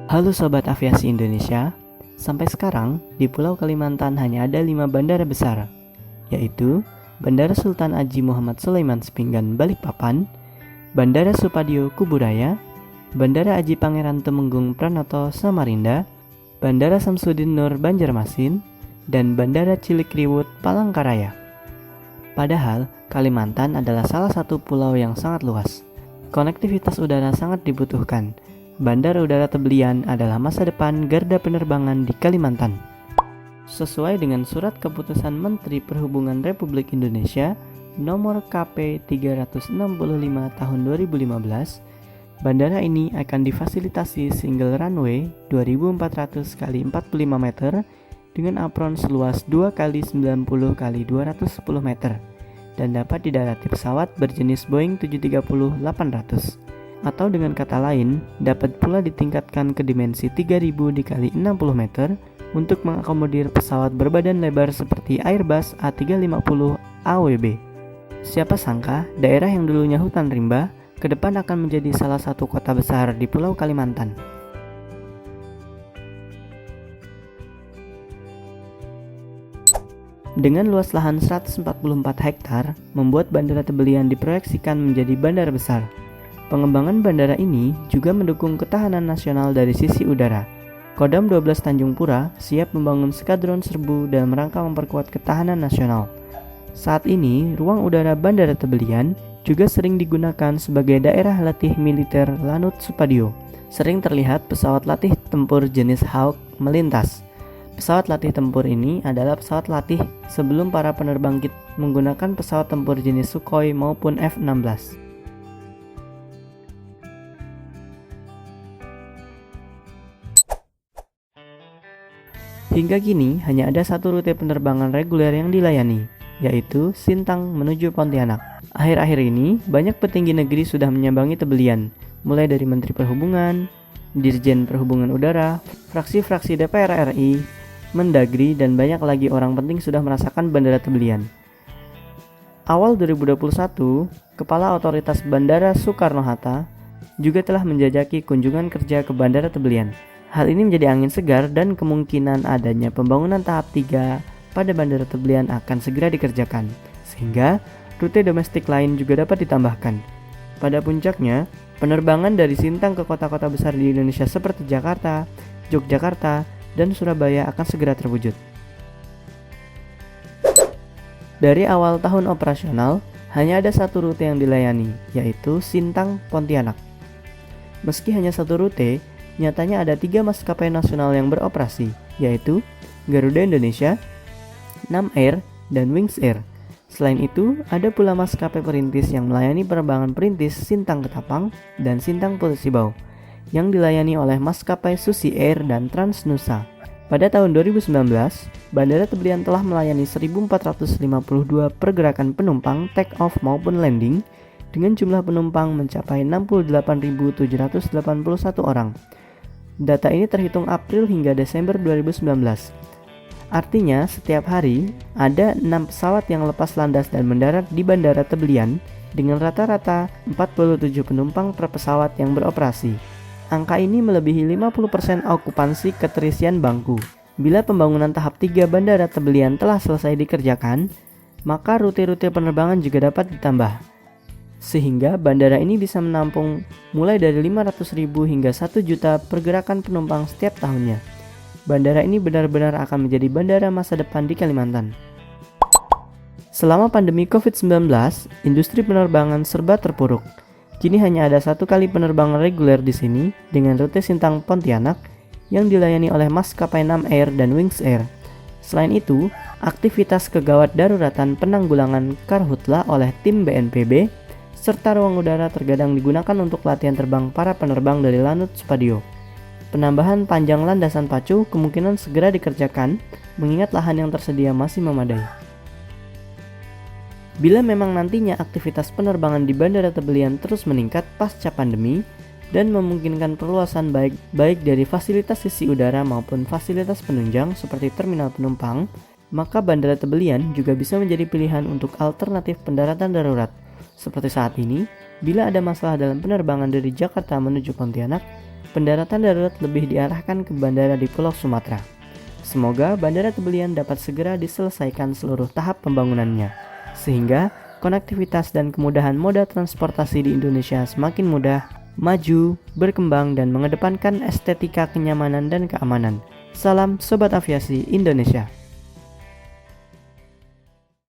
Halo Sobat Aviasi Indonesia, sampai sekarang di Pulau Kalimantan hanya ada 5 bandara besar, yaitu Bandara Sultan Haji Muhammad Sulaiman Sepinggan Balikpapan, Bandara Supadio Kuburaya, Bandara Haji Pangeran Temenggung Pranoto Samarinda, Bandara Samsudin Nur Banjarmasin, dan Bandara Cilikriwut Palangkaraya. Padahal Kalimantan adalah salah satu pulau yang sangat luas. Konektivitas udara sangat dibutuhkan. Bandara Udara Tebelian adalah masa depan garda penerbangan di Kalimantan. Sesuai dengan Surat Keputusan Menteri Perhubungan Republik Indonesia nomor KP 365 tahun 2015, bandara ini akan difasilitasi single runway 2400 x 45 meter dengan apron seluas 2 x 90 x 210 meter dan dapat didarati pesawat berjenis Boeing 737-800. Atau dengan kata lain, dapat pula ditingkatkan ke dimensi 3000 x 60 meter untuk mengakomodir pesawat berbadan lebar seperti Airbus A350 AWB. Siapa sangka daerah yang dulunya hutan rimba ke depan akan menjadi salah satu kota besar di Pulau Kalimantan. Dengan luas lahan 144 hektar, membuat Bandara Tebelian diproyeksikan menjadi bandara besar. Pengembangan bandara ini juga mendukung ketahanan nasional dari sisi udara. Kodam 12 Tanjung Pura siap membangun skadron serbu dalam rangka memperkuat ketahanan nasional. Saat ini, ruang udara Bandara Tebelian juga sering digunakan sebagai daerah latih militer Lanut Supadio. Sering terlihat pesawat latih tempur jenis Hawk melintas. Pesawat latih tempur ini adalah pesawat latih sebelum para penerbang menggunakan pesawat tempur jenis Sukhoi maupun F-16. Hingga kini hanya ada satu rute penerbangan reguler yang dilayani, yaitu Sintang menuju Pontianak. Akhir-akhir ini, banyak petinggi negeri sudah menyambangi Tebelian, mulai dari Menteri Perhubungan, Dirjen Perhubungan Udara, fraksi-fraksi DPR RI, Mendagri, dan banyak lagi orang penting sudah merasakan Bandara Tebelian. Awal 2021, Kepala Otoritas Bandara Soekarno-Hatta juga telah menjajaki kunjungan kerja ke Bandara Tebelian. Hal ini menjadi angin segar dan kemungkinan adanya pembangunan tahap 3 pada Bandara Tebelian akan segera dikerjakan, sehingga rute domestik lain juga dapat ditambahkan. Pada puncaknya, penerbangan dari Sintang ke kota-kota besar di Indonesia seperti Jakarta, Yogyakarta, dan Surabaya akan segera terwujud. Dari awal tahun operasional, hanya ada satu rute yang dilayani, yaitu Sintang Pontianak. Meski hanya satu rute, nyatanya ada 3 maskapai nasional yang beroperasi, yaitu Garuda Indonesia, Nam Air, dan Wings Air. Selain itu, ada pula maskapai perintis yang melayani penerbangan perintis Sintang Ketapang dan Sintang Pulau Sibau, yang dilayani oleh maskapai Susi Air dan Transnusa. Pada tahun 2019, Bandara Tebelian telah melayani 1452 pergerakan penumpang take off maupun landing dengan jumlah penumpang mencapai 68.781 orang. Data ini terhitung April hingga Desember 2019. Artinya, setiap hari ada 6 pesawat yang lepas landas dan mendarat di Bandara Tebelian dengan rata-rata 47 penumpang per pesawat yang beroperasi. Angka ini melebihi 50% okupansi keterisian bangku. Bila pembangunan tahap 3 Bandara Tebelian telah selesai dikerjakan, maka rute-rute penerbangan juga dapat ditambah. Sehingga bandara ini bisa menampung mulai dari 500.000 hingga 1 juta pergerakan penumpang setiap tahunnya. Bandara ini benar-benar akan menjadi bandara masa depan di Kalimantan. Selama pandemi COVID-19, industri penerbangan serba terpuruk. Kini hanya ada 1 kali penerbangan reguler di sini dengan rute Sintang Pontianak yang dilayani oleh maskapai Nam Air dan Wings Air. Selain itu, aktivitas kegawat daruratan penanggulangan karhutla oleh tim BNPB serta ruang udara terkadang digunakan untuk latihan terbang para penerbang dari Lanut Supadio. Penambahan panjang landasan pacu kemungkinan segera dikerjakan mengingat lahan yang tersedia masih memadai. Bila memang nantinya aktivitas penerbangan di Bandara Tebelian terus meningkat pasca pandemi dan memungkinkan perluasan baik dari fasilitas sisi udara maupun fasilitas penunjang seperti terminal penumpang, maka Bandara Tebelian juga bisa menjadi pilihan untuk alternatif pendaratan darurat. Seperti saat ini, bila ada masalah dalam penerbangan dari Jakarta menuju Pontianak, pendaratan darurat lebih diarahkan ke bandara di Pulau Sumatera. Semoga Bandara Tebelian dapat segera diselesaikan seluruh tahap pembangunannya, sehingga konektivitas dan kemudahan moda transportasi di Indonesia semakin mudah, maju, berkembang, dan mengedepankan estetika kenyamanan dan keamanan. Salam Sobat Aviasi Indonesia.